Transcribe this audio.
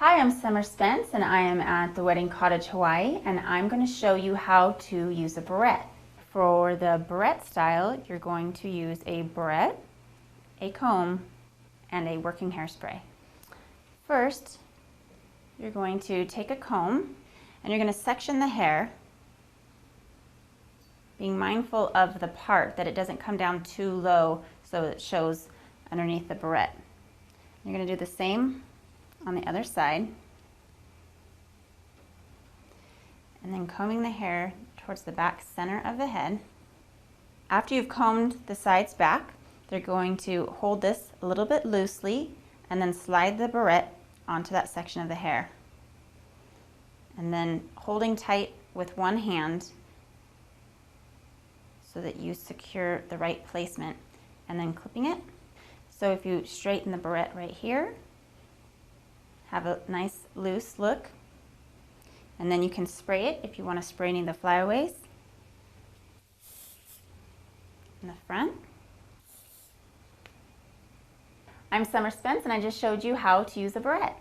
Hi, I'm Summer Spence and I am at the Wedding Cottage, Hawaii, and I'm going to show you how to use a barrette. For the barrette style, you're going to use a barrette, a comb, and a working hairspray. First, you're going to take a comb and you're going to section the hair, being mindful of the part that it doesn't come down too low so it shows underneath the barrette. You're going to do the same on the other side, and then combing the hair towards the back center of the head. After you've combed the sides back, they're going to hold this a little bit loosely and then slide the barrette onto that section of the hair. And then holding tight with one hand so that you secure the right placement, and then clipping it. So if you straighten the barrette right here, have a nice loose look, and then you can spray it if you want to spray any of the flyaways in the front. I'm Summer Spence and I just showed you how to use a barrette.